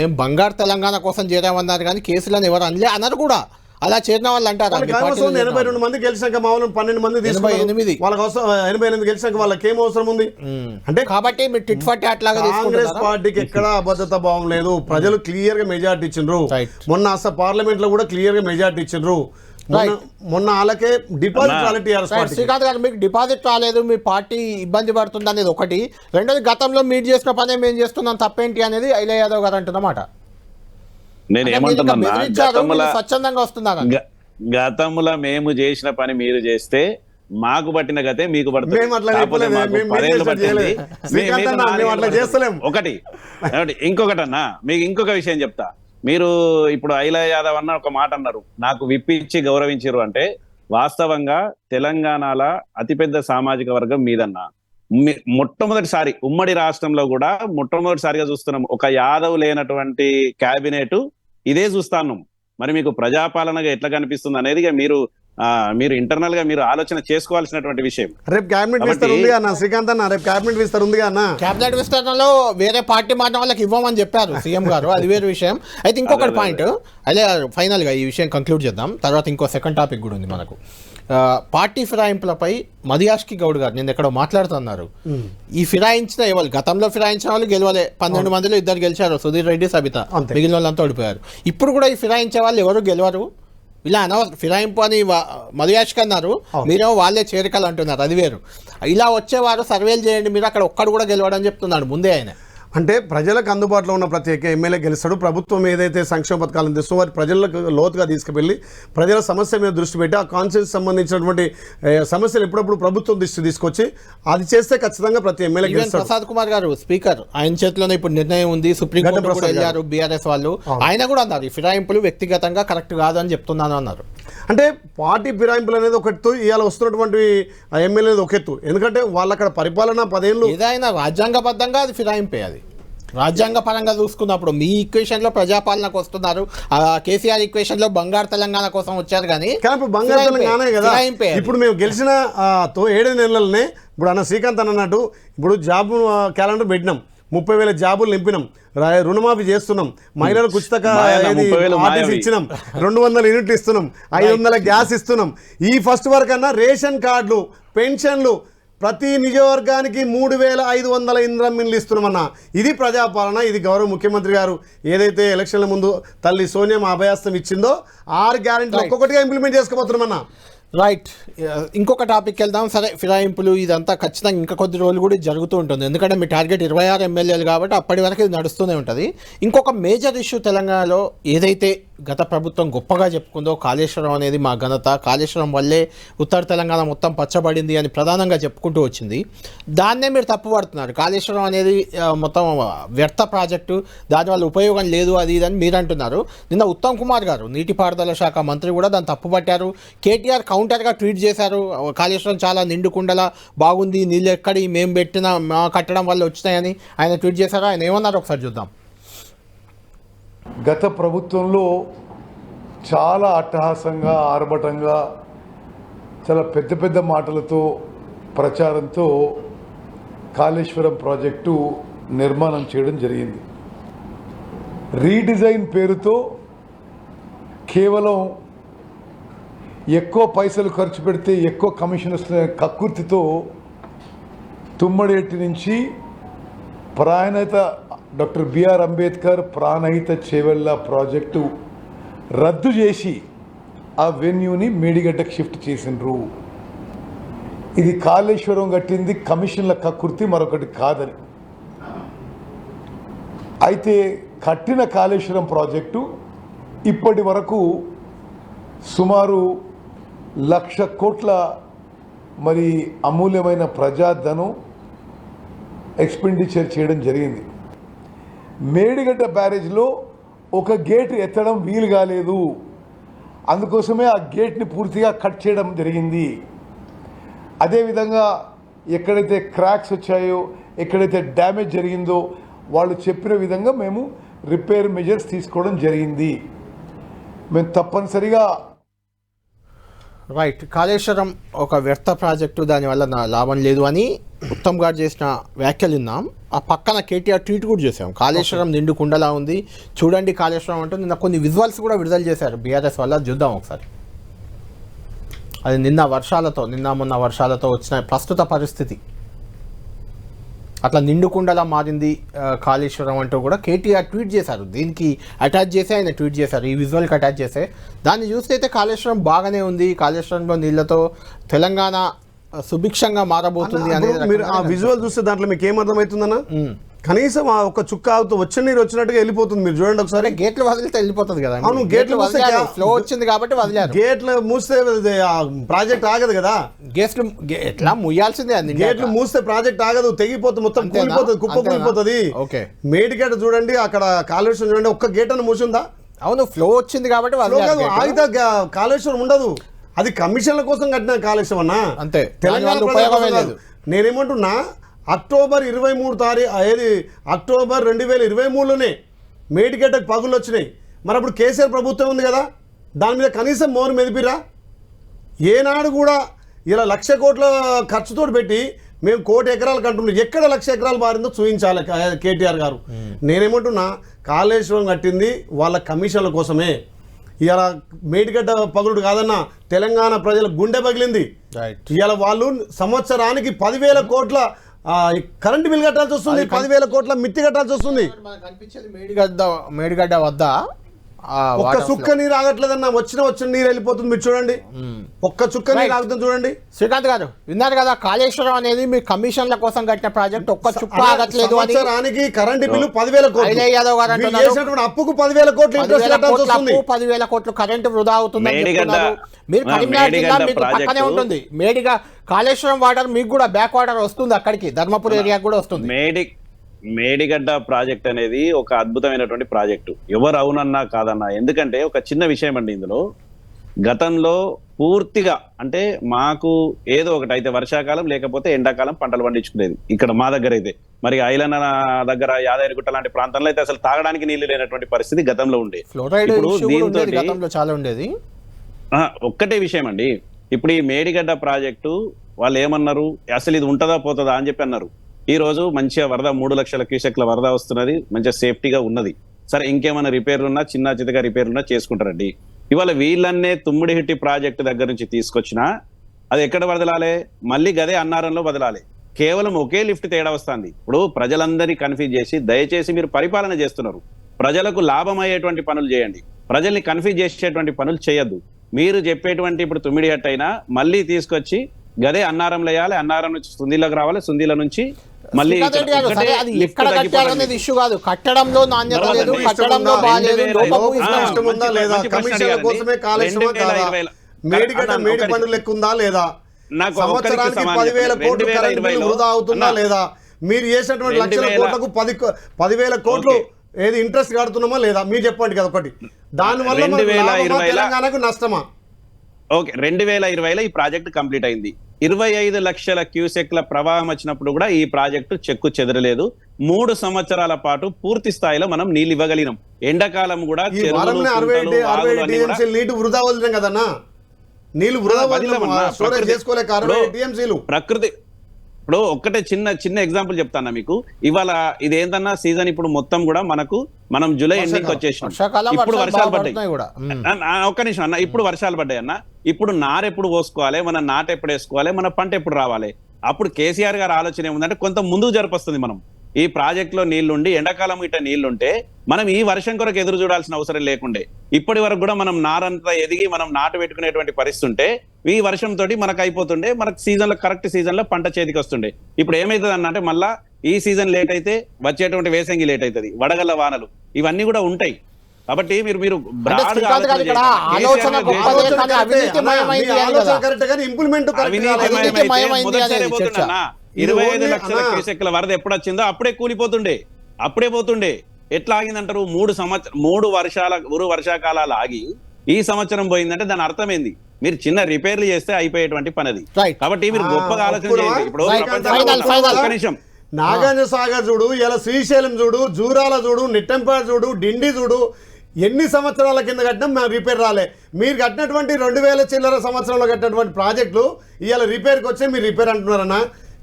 మేము బంగారు తెలంగాణ కోసం చేరామన్నారు కానీ కేసులను ఎవరు అన్నారు కూడా. అలా చేరిన వాళ్ళు అంటారు 82 మంది గెలిచాక మా వాళ్ళు 12 మంది తీసుకుని వాళ్ళకి అవసరం 88 గెలిచాక వాళ్ళకి ఏం అవసరం ఉంది అంటే కాబట్టి మీరు టిట్ ఫర్ టాట్ లాగా కాంగ్రెస్ పార్టీకి ఎక్కడ అబద్ధత భావం లేదు. ప్రజలు క్లియర్ గా మెజార్టీ ఇచ్చిండ్రు. మొన్న అసలు పార్లమెంట్ లో కూడా క్లియర్ గా మెజార్టీ ఇచ్చిండ్రు. మొన్న వాళ్ళకే డిపాజిట్ రాలేదు. శ్రీకాంత్ గారు మీకు డిపాజిట్ రాలేదు, మీ పార్టీ ఇబ్బంది పడుతుంది అనేది ఒకటి. రెండోది గతంలో మీరు చేసిన పనే మేము చేస్తున్నాం తప్పేంటి అనేది ఐలయ్య యాదవ్ గారు అంటున్నమాట. నేనేమంటున్నా, స్వచ్ఛందంగా వస్తుందా? గతంలో మేము చేసిన పని మీరు చేస్తే మాకు పట్టిన గతే మీకు పడుతుంది. ఒకటి ఇంకొకటన్నా మీకు ఇంకొక విషయం చెప్తా. మీరు ఇప్పుడు ఐలయ్య యాదవ్ అన్న ఒక మాట అన్నారు, నాకు విప్పిచ్చి గౌరవించారు అంటే వాస్తవంగా తెలంగాణలో అతిపెద్ద సామాజిక వర్గం మీదన్నా. మొట్టమొదటిసారి ఉమ్మడి రాష్ట్రంలో కూడా మొట్టమొదటిసారిగా చూస్తున్నాం ఒక యాదవ్ లేనటువంటి క్యాబినెట్. ఇదే చూస్తాను. మరి మీకు ప్రజాపాలనగా ఎట్లా కనిపిస్తుంది అనేది మీరు ఇంటర్నల్ గా మీరు ఆలోచన చేసుకోవాల్సినటువంటి విషయం. రేపు క్యాబినెట్ విస్తరణ ఉంది అన్న శ్రీకాంత్ అన్న, రేపు క్యాబినెట్ విస్తరణ ఉంది అన్న. క్యాబినెట్ విస్తరణలో వేరే పార్టీ మారిన వాళ్ళకి ఇవ్వమని చెప్పారు సీఎం గారు, అది వేరే విషయం. అయితే ఇంకొకటి పాయింట్, అదే ఫైనల్ గా ఈ విషయం కంక్లూడ్ చేద్దాం. తర్వాత ఇంకో సెకండ్ టాపిక్ కూడా ఉంది మనకు. పార్టీ ఫిరాయింపులపై మదియాష్కి గౌడ్ గారు నేను ఎక్కడో మాట్లాడుతున్నారు. ఈ ఫిరాయించిన ఎవరు గతంలో ఫిరాయించిన వాళ్ళు గెలవలే. 12 మందిలో 2 గెలిచారు, సుధీర్ రెడ్డి సబిత. మిగిలిన వాళ్ళంతా ఓడిపోయారు. ఇప్పుడు కూడా ఈ ఫిరాయించే వాళ్ళు ఎవరు గెలవరు. ఇలా ఫిరాయింపు అని మదియాష్కి అన్నారు, మీరేమో వాళ్ళే చేరికలు అంటున్నారు, అది వేరు. ఇలా వచ్చేవారు సర్వేలు చేయండి, మీరు అక్కడ ఒక్కడు కూడా గెలవడని చెప్తున్నాడు ముందే ఆయన. అంటే ప్రజలకు అందుబాటులో ఉన్న ప్రతి ఒక్క ఎమ్మెల్యే గెలుస్తాడు. ప్రభుత్వం ఏదైతే సంక్షేమ పథకాలను తెస్తుందో వాటి ప్రజలకు లోతుగా తీసుకువెళ్ళి ప్రజల సమస్య మీద దృష్టి పెట్టి ఆ కాన్స్టిట్యూన్సీ సంబంధించినటువంటి సమస్యలు ఎప్పుడప్పుడు ప్రభుత్వం దృష్టి తీసుకొచ్చి అది చేస్తే ఖచ్చితంగా ప్రతి ఎమ్మెల్యే గెలుస్తాడు. ప్రసాద్ కుమార్ గారు స్పీకర్, ఆయన చేతిలోనే ఇప్పుడు నిర్ణయం ఉంది. సుప్రీంకోర్టు కూడా వెళ్ళారు బీఆర్ఎస్ వాళ్ళు. ఆయన కూడా అన్నారు ఈ ఫిరాయింపులు వ్యక్తిగతంగా కరెక్ట్ కాదు అని చెప్తున్నాను అన్నారు. అంటే పార్టీ ఫిరాయింపులు అనేది ఒక ఎత్తు, ఇవాళ వస్తున్నటువంటి ఎమ్మెల్యే ఒక ఎత్తు. ఎందుకంటే వాళ్ళు అక్కడ పరిపాలన 10 ఏళ్ళు ఏదైనా రాజ్యాంగబద్ధంగా అది ఫిరాయింపే. అది రాజ్యాంగ పరంగా చూసుకున్నప్పుడు మీ ఈక్వేషన్ లో ప్రజాపాలనకు వస్తున్నారు, కేసీఆర్ ఈక్వేషన్ లో బంగారు తెలంగాణ కోసం వచ్చారు. కానీ బంగారు తెలంగాణ కదా ఇప్పుడు మేము గెలిచిన 7 నెలలనే ఇప్పుడు అన్న శ్రీకాంత్ అన్నట్టు ఇప్పుడు జాబ్ క్యాలెండర్ పెట్టినాం. 30,000 జాబులు నింపినాం, రుణమాఫీ చేస్తున్నాం, మహిళలకు ఉచిత ఆర్టీసీ ఇచ్చినాం, 200 యూనిట్లు ఇస్తున్నాం, 500 గ్యాస్ ఇస్తున్నాం. ఈ ఫస్ట్ వరకు అన్నా రేషన్ కార్డులు, పెన్షన్లు ప్రతి నియోజకవర్గానికి 3,500 ఇంద్రమిన్లు ఇస్తున్నామన్నా. ఇది ప్రజాపాలన. ఇది గౌరవ ముఖ్యమంత్రి గారు ఏదైతే ఎలక్షన్ల ముందు తల్లి సోనియా అభయాస్తం ఇచ్చిందో 6 గ్యారెంటీలు ఒక్కొక్కటిగా ఇంప్లిమెంట్ చేసుకోబోతున్నామన్నా. రైట్, ఇంకొక టాపిక్ వెళ్దాం. సరే, ఫిరాయింపులు ఇదంతా ఖచ్చితంగా ఇంకా కొద్ది రోజులు కూడా జరుగుతూ ఉంటుంది, ఎందుకంటే మీ టార్గెట్ 26 ఎమ్మెల్యేలు కాబట్టి అప్పటి వరకు ఇది నడుస్తూనే ఉంటుంది. ఇంకొక మేజర్ ఇష్యూ తెలంగాణలో ఏదైతే గత ప్రభుత్వం గొప్పగా చెప్పుకుందో కాళేశ్వరం అనేది మా ఘనత, కాళేశ్వరం వల్లే ఉత్తర తెలంగాణ మొత్తం పచ్చబడింది అని ప్రధానంగా చెప్పుకుంటూ వచ్చింది. దాన్నే మీరు తప్పుపడుతున్నారు. కాళేశ్వరం అనేది మొత్తం వ్యర్థ ప్రాజెక్టు, దానివల్ల ఉపయోగం లేదు అది ఇదని మీరు అంటున్నారు. నిన్న ఉత్తమ్ కుమార్ గారు నీటిపారుదల శాఖ మంత్రి కూడా దాన్ని తప్పుపట్టారు. కేటీఆర్ కౌంటర్గా ట్వీట్ చేశారు, కాళేశ్వరం చాలా నిండుకుండలా బాగుంది, నీళ్ళు ఎక్కడి మేము పెట్టిన మా కట్టడం వల్ల వచ్చినాయని ఆయన ట్వీట్ చేశారు. ఆయన ఏమన్నారు ఒకసారి చూద్దాం. గత ప్రభుత్వంలో చాలా అట్టహాసంగా, ఆర్భటంగా, చాలా పెద్ద పెద్ద మాటలతో, ప్రచారంతో కాళేశ్వరం ప్రాజెక్టు నిర్మాణం చేయడం జరిగింది. రీడిజైన్ పేరుతో కేవలం ఎక్కువ పైసలు ఖర్చు పెడితే ఎక్కువ కమిషన్ వస్తున్న కక్కుర్తితో తుమ్మడేటి నుంచి Pranahita doctor BR Ambedkar Pranahita Chevella project రద్దు చేసి ఆ వెన్యూని మేడిగడ్డకు షిఫ్ట్ చేసిండ్రు. ఇది కాళేశ్వరం కట్టింది కమిషన్ల కక్కుర్తి, మరొకటి కాదని. అయితే కట్టిన కాళేశ్వరం ప్రాజెక్టు ఇప్పటి వరకు సుమారు 1,00,000 కోట్ల మరి అమూల్యమైన ప్రజాధనం ఎక్స్పెండిచర్ చేయడం జరిగింది. మేడిగడ్డ బ్యారేజ్లో ఒక గేట్ ఎత్తడం వీలు కాలేదు, అందుకోసమే ఆ గేట్ని పూర్తిగా కట్ చేయడం జరిగింది. అదేవిధంగా ఎక్కడైతే క్రాక్స్ వచ్చాయో, ఎక్కడైతే డ్యామేజ్ జరిగిందో వాళ్ళు చెప్పిన విధంగా మేము రిపేర్ మెజర్స్ తీసుకోవడం జరిగింది. మేము తప్పనిసరిగా రైట్, కాళేశ్వరం ఒక వ్యర్థ ప్రాజెక్టు, దానివల్ల నా లాభం లేదు అని ఉత్తమ్ గారు చేసిన వ్యాఖ్యలు విన్నాం. ఆ పక్కన కేటీఆర్ ట్వీట్ కూడా చేసాం, కాళేశ్వరం నిండు కుండలా ఉంది చూడండి కాళేశ్వరం అంటూ నిన్న కొన్ని విజువల్స్ కూడా విడుదల చేశారు బీఆర్ఎస్ వల్ల. చూద్దాం ఒకసారి. అది నిన్న మొన్న వర్షాలతో వచ్చిన ప్రస్తుత పరిస్థితి. అట్లా నిండుకుండలా మారింది కాళేశ్వరం అంటూ కూడా కేటీఆర్ ట్వీట్ చేశారు. దీనికి అటాచ్ చేసి ఆయన ట్వీట్ చేశారు, ఈ విజువల్కి అటాచ్ చేస్తే. దాన్ని చూస్తే అయితే కాళేశ్వరం బాగానే ఉంది, కాళేశ్వరంలో నీళ్లతో తెలంగాణ సుభిక్షంగా మారబోతుంది అనేది. మీరు ఆ విజువల్ చూస్తే దాంట్లో మీకు ఏమర్థమవుతుందన్న? కనీసం ఆ ఒక చుక్క వచ్చిన నీరు వచ్చినట్టుగా వెళ్ళిపోతుంది. మీరు చూడండి ఒకసారి. గేట్లు వదిలితే వెళ్ళిపోతుంది కదా. అవును, గేట్లు ఫ్లో వచ్చింది కాబట్టి వదిలేరు. గేట్లు మూస్తే ప్రాజెక్ట్ ఆగదు కదా. గేట్లు ఎట్లా ముయ్యాల్సిందే. గేట్లు మూస్తే ప్రాజెక్ట్ ఆగదు, తెగిపోతుంది, మొత్తం కూలిపోతుంది, కుప్ప కూలిపోతుంది. ఓకే, మేడిగడ్డ చూడండి, అక్కడ కాళేశ్వరం చూడండి, ఒక్క గేట్ అని మూసిందా? అవును, ఫ్లో వచ్చింది కాబట్టి ఆగితే కాళేశ్వరం ఉండదు. అది కమిషన్ల కోసం కట్టిన కాళేశ్వరం అన్న, అంతే. తెలంగాణ ఉపయోగమే లేదు. నేనేమంటున్నా, అక్టోబర్ 2023లోనే మేడిగడ్డకు పగులు వచ్చినాయి. మరి అప్పుడు కేసీఆర్ ప్రభుత్వం ఉంది కదా, దాని మీద కనీసం మోరు మెదిపిరా? ఏనాడు కూడా ఇలా 1,00,000 కోట్ల ఖర్చుతో పెట్టి మేము 1,00,000 ఎకరాలు కంటున్నాం. ఎక్కడ 1,00,000 ఎకరాలు మారిందో చూపించాలి కేటీఆర్ గారు. నేనేమంటున్నా, కాళేశ్వరం కట్టింది వాళ్ళ కమిషన్ల కోసమే. ఇలా మేడిగడ్డ పగులుడు కాదన్న, తెలంగాణ ప్రజల గుండె పగిలింది. ఇలా వాళ్ళు సంవత్సరానికి 10,000 కోట్ల కరెంటు బిల్ కట్టాల్సి వస్తుంది, 10,000 కోట్ల మిత్తి కట్టాల్సి వస్తుంది. మేడిగడ్డ వద్ద ఒక్క చుక్క నీరు ఆగట్లేదన్న, వచ్చిన నీరు వెళ్ళిపోతుంది. మీరు చూడండి, ఒక్క చుక్క నీరు ఆగుతుంది చూడండి. శ్రీకాంత్ గారు విన్నారు కదా, కాళేశ్వరం అనేది మీ కమిషన్ల కోసం కట్టిన ప్రాజెక్ట్, ఒక్క చుక్క ఆగట్లేదు. సంవత్సరానికి కరెంటు బిల్లు 10,000 కోట్లు, యాదవ్ గారు అంటున్నారు అప్పుకు 10,000 కోట్లు ఇంట్రెస్ట్ కట్టాల్సి వస్తుంది. 10,000 కోట్లు కరెంటు వృధా అవుతుంది. మీరు కరీంనగర్ జిల్లా మీకు పక్కనే ఉంటుంది. కాళేశ్వరం వాటర్ మీకు కూడా బ్యాక్ వాటర్ వస్తుంది, అక్కడికి ధర్మపురి ఏరియా కూడా వస్తుంది. మేడిగడ్డ ప్రాజెక్ట్ అనేది ఒక అద్భుతమైనటువంటి ప్రాజెక్టు, ఎవరు అవునన్నా కాదన్నా. ఎందుకంటే ఒక చిన్న విషయం అండి, ఇందులో గతంలో పూర్తిగా అంటే మాకు ఏదో ఒకటి అయితే వర్షాకాలం లేకపోతే ఎండాకాలం పంటలు పండించుకునేది ఇక్కడ మా దగ్గర అయితే. మరి ఐలన్న దగ్గర యాదగిరిగుట్ట లాంటి ప్రాంతంలో అయితే అసలు తాగడానికి నీళ్లు లేనటువంటి పరిస్థితి గతంలో ఉండే. దీంతో చాలా ఉండేది. ఒక్కటే విషయం అండి, ఇప్పుడు ఈ మేడిగడ్డ ప్రాజెక్టు వాళ్ళు ఏమన్నారు, అసలు ఇది ఉంటుందా పోతుందా అని చెప్పి అన్నారు. ఈ రోజు మంచిగా వరద 3 లక్షల క్యూసెక్ల వరద వస్తున్నది, మంచిగా సేఫ్టీగా ఉన్నది. సరే ఇంకేమైనా రిపేర్లు ఉన్నా చిన్న చితగా రిపేర్లు ఉన్నా చేసుకుంటారండి. ఇవాళ వీళ్ళన్నే తుమ్మిడిహిట్టి ప్రాజెక్టు దగ్గర నుంచి తీసుకొచ్చినా అది ఎక్కడ వదలాలి? మళ్ళీ గదే అన్నారంలో వదలాలి. కేవలం ఒకే లిఫ్ట్ తేడా వస్తుంది. ఇప్పుడు ప్రజలందరినీ కన్ఫ్యూజ్ చేసి దయచేసి మీరు పరిపాలన చేస్తున్నారు, ప్రజలకు లాభం అయ్యేటువంటి పనులు చేయండి, ప్రజల్ని కన్ఫ్యూజ్ చేసేటువంటి పనులు చేయొద్దు. మీరు చెప్పేటువంటి ఇప్పుడు తుమ్మిడిహట్టు అయినా మళ్ళీ తీసుకొచ్చి గదే అన్నారంలో వేయాలి, అన్నారం నుంచి సుందీలకు రావాలి, సుందీల నుంచి మళ్ళీ ఎక్కడ కట్టాలనేది ఇష్యూ కాదు. కట్టడంలో నాణ్యత లేదు, కట్టడంలో బాగాలేదు, ఇష్టం ఉందా లేదా, కమిషన్ల కోసమే కాళేశ్వరం కాదా, మేడిగడ్డ మేడి పండు లెక్క ఉందా లేదా, సంవత్సరానికి 10,000 కోట్లు కరెంట్ బిల్లు వృధా అవుతుందా లేదా, మీరు చేసినటువంటి లక్షల కోట్లకు 10,000 కోట్లు ఏది ఇంట్రెస్ట్ కడుతున్నామా లేదా, మీరు చెప్పండి కదా ఒకటి. దానివల్ల తెలంగాణకు నష్టమా? ఓకే, 2020లో ఈ ప్రాజెక్ట్ కంప్లీట్ అయింది. 25 లక్షల క్యూసెక్ల ప్రవాహం వచ్చినప్పుడు కూడా ఈ ప్రాజెక్టు చెక్కు చెదరలేదు. 3 సంవత్సరాల పాటు పూర్తి స్థాయిలో మనం నీళ్ళు ఇవ్వగలిగినాం. ఎండాకాలం కూడా నీటి వృధా వదిలినాం కదన్నా, నీళ్లు వృధా స్టోరేజ్ చేసుకోలేక 60 టీఎంసీలు. ప్రకృతి ఇప్పుడు ఒక్కటే చిన్న ఎగ్జాంపుల్ చెప్తాను మీకు. ఇవాళ ఇది ఏంటన్నా సీజన్ ఇప్పుడు మొత్తం కూడా మనం జూలై ఎండింగ్ వచ్చేసాం. ఇప్పుడు వర్షాలు పడ్డాయి. ఒక్క నిమిషం అన్న, ఇప్పుడు వర్షాలు పడ్డాయి అన్న. ఇప్పుడు నారెప్పుడు పోసుకోవాలి, మన నాట ఎప్పుడు వేసుకోవాలి, మన పంట ఎప్పుడు రావాలి. అప్పుడు కేసీఆర్ గారు ఆలోచన ఏముందంటే కొంత ముందుకు జరిపిస్తుంది. మనం ఈ ప్రాజెక్ట్ లో నీళ్లుండి ఎండాకాలం ఇట నీళ్లుంటే మనం ఈ వర్షం కొరకు ఎదురు చూడాల్సిన అవసరం లేకుండే. ఇప్పటి వరకు కూడా మనం నారంతా ఎదిగి మనం నాటు పెట్టుకునేటువంటి పరిస్థితి ఉంటే ఈ వర్షం తోటి మనకు అయిపోతుండే, మనకు సీజన్ లో కరెక్ట్ సీజన్ లో పంట చేతికి వస్తుండే. ఇప్పుడు ఏమైతుంది అన్నంటే మళ్ళా ఈ సీజన్ లేట్ అయితే వచ్చేటువంటి వేసంగి లేట్ అవుతుంది, వడగల్ల వానలు ఇవన్నీ కూడా ఉంటాయి. కాబట్టి మీరు అవినీతిమయమైంది. 25 లక్షల క్యూసెక్ల వరద ఎప్పుడు వచ్చిందో అప్పుడే కూలిపోతుండే, అప్పుడే పోతుండే. ఎట్లా ఆగిందంటారు? 3 వర్షాకాలాలు ఆగి ఈ సంవత్సరం పోయిందంటే దాని అర్థమైంది. మీరు చిన్న రిపేర్లు చేస్తే అయిపోయేటువంటి పని అది. కాబట్టి మీరు గొప్పగా ఆలోచన చేయండి. ఇప్పుడు నాగార్జున సాగర్ చూడు, ఇలా శ్రీశైలం చూడు, జూరాల చూడు, నిట్టంపేట చూడు, డిండి చూడు, ఎన్ని సంవత్సరాల కింద కట్టినా మేము రిపేర్ రాలే. మీరు కట్టినటువంటి 2000 చిల్లర సంవత్సరంలో కట్టినటువంటి ప్రాజెక్టులు ఇవాళ రిపేర్కి వచ్చే మీరు రిపేర్ అంటున్నారన్నా.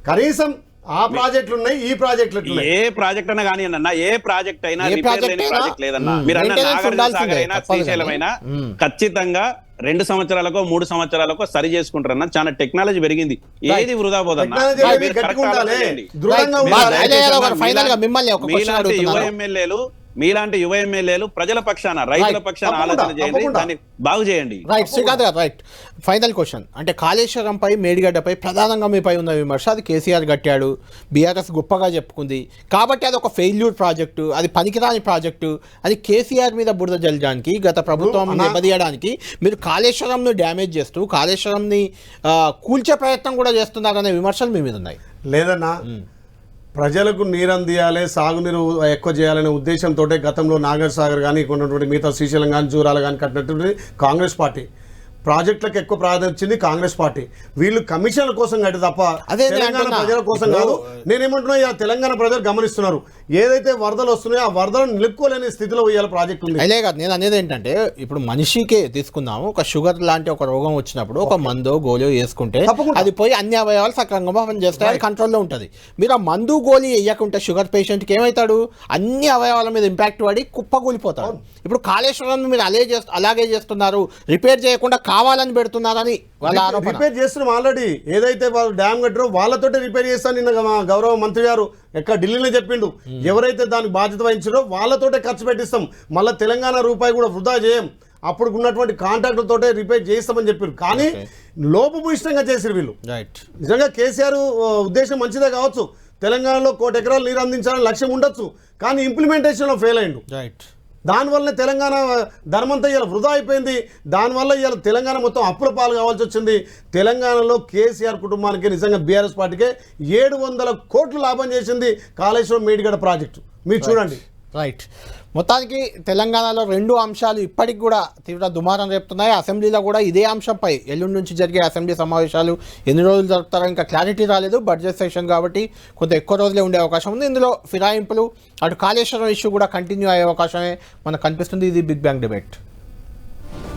కనీసం ఆ ప్రాజెక్టులు ఉన్నాయి, ఈ ప్రాజెక్టులు ఉన్నాయి. ఏ ప్రాజెక్ట్ అయినా కానీ అన్న, ఏ ప్రాజెక్ట్ అయినా రిపేర్ లేని ప్రాజెక్ట్ లేదన్నా. మీరు అన్న నాగార్జున సాగర్ అయినా శ్రీశైలం అయినా ఖచ్చితంగా 2 సంవత్సరాలకో 3 సంవత్సరాలకో సరి చేసుకుంటారన్న. చాలా టెక్నాలజీ పెరిగింది, ఏది వృధా పోదన్నా. మీలాంటి యువ ఎమ్మెల్యేలు ప్రజల పక్షాన, రైతుల పక్షాన ఆలోచన చేయండి, దాన్ని బాగు చేయండి. రైట్ శ్రీకాంత్ గారు, రైట్. ఫైనల్ క్వశ్చన్ అంటే కాళేశ్వరంపై, మేడిగడ్డపై ప్రధానంగా మీపై ఉన్న విమర్శ అది కేసీఆర్ కట్టాడు, బీఆర్ఎస్ గొప్పగా చెప్పుకుంది కాబట్టి అది ఒక ఫెయిల్యూర్ ప్రాజెక్టు, అది పనికిరాని ప్రాజెక్టు, అది కేసీఆర్ మీద బురద జల్లడానికి, గత ప్రభుత్వం దెబ్బతీయడానికి మీరు కాళేశ్వరంను డ్యామేజ్ చేస్తూ కాళేశ్వరంని కూల్చే ప్రయత్నం కూడా చేస్తున్నారనే విమర్శలు మీ మీద ఉన్నాయి. లేదన్నా, ప్రజలకు నీరు అందియాలి, సాగునీరు ఎక్కువ చేయాలనే ఉద్దేశంతో గతంలో నాగర్ సాగర్ కానీ కొన్నటువంటి మిగతా శ్రీశైలం కానీ జూరాలు కానీ కట్టినటువంటి కాంగ్రెస్ పార్టీ. ప్రాజెక్టులకు ఎక్కువ ప్రాధాన్యత ఇచ్చింది కాంగ్రెస్ పార్టీ. వీళ్ళు కమిషన్ల కోసం కట్టి తప్ప తెలంగాణ ప్రజల కోసం కాదు. నేనేమంటున్నా, ఇలా తెలంగాణ ప్రజలు గమనిస్తున్నారు, ఏదైతే వరదలు వస్తున్నాయో ఆ వరదలను నిలుపుకోలేని స్థితిలో ఇవాళ ప్రాజెక్ట్ ఉంది. అదే కాదు, నేను అనేది ఏంటంటే ఇప్పుడు మనిషికే తీసుకుందాము, ఒక షుగర్ లాంటి ఒక రోగం వచ్చినప్పుడు ఒక మందో గోళీ వేసుకుంటే అది పోయి అన్ని అవయవాలు సక్రమంగా పనిచేస్తాయి, అది కంట్రోల్లో ఉంటుంది. మీరు ఆ మందు గోళీ వేయకుంటే షుగర్ పేషెంట్కి ఏమవుతాడు? అన్ని అవయవాల మీద ఇంపాక్ట్ పడి కుప్పకూలిపోతాడు. ఇప్పుడు కాళేశ్వరం మీరు అలాగే చేస్తున్నారు, రిపేర్ చేయకుండా కావాలని పెడుతున్నారని వాళ్ళ ఆరోపణ. రిపేర్ చేస్తున్నాం ఆల్రెడీ. ఏదైతే వాళ్ళు డ్యామ్ కట్టారో వాళ్ళతోటే రిపేర్ చేస్తాను. నిన్న గౌరవ మంత్రి గారు ఎక్కడ ఢిల్లీలో చెప్పిండు, ఎవరైతే దానికి బాధ్యత వహించారో వాళ్ళతోటే ఖర్చు పెట్టిస్తాం, మళ్ళీ తెలంగాణ రూపాయి కూడా వృధా చేయం, అప్పుడు ఉన్నటువంటి కాంట్రాక్టులతోటే రిపేర్ చేస్తామని చెప్పారు. కానీ లోపభూయిష్టంగా చేసారు వీళ్ళు. నిజంగా కేసీఆర్ ఉద్దేశం మంచిదే కావచ్చు, తెలంగాణలో 1 కోటి ఎకరాలు నీరు అందించాలని లక్ష్యం ఉండొచ్చు, కానీ ఇంప్లిమెంటేషన్లో ఫెయిల్ అయ్యిండు. దానివల్లనే తెలంగాణ ధర్మంతా ఇలా వృధా అయిపోయింది. దానివల్ల ఇలా తెలంగాణ మొత్తం అప్పుల పాలు కావాల్సి వచ్చింది. తెలంగాణలో కేసీఆర్ కుటుంబానికి నిజంగా బీఆర్ఎస్ పార్టీకే 700 కోట్లు లాభం చేసింది కాళేశ్వరం మేడిగడ్డ ప్రాజెక్టు. మీరు చూడండి. రైట్. మొత్తానికి తెలంగాణలో 2 అంశాలు ఇప్పటికి కూడా తీవ్ర దుమారం రేపుతున్నాయి. అసెంబ్లీలో కూడా ఇదే అంశంపై ఎల్లుండి నుంచి జరిగే అసెంబ్లీ సమావేశాలు ఎన్ని రోజులు జరుపుతారో ఇంకా క్లారిటీ రాలేదు. బడ్జెట్ సెషన్ కాబట్టి కొంత ఎక్కువ రోజులే ఉండే అవకాశం ఉంది. ఇందులో ఫిరాయింపులు, అటు కాళేశ్వరం ఇష్యూ కూడా కంటిన్యూ అయ్యే అవకాశమే మనకు కనిపిస్తుంది. ఇది బిగ్ బ్యాంగ్ డిబేట్.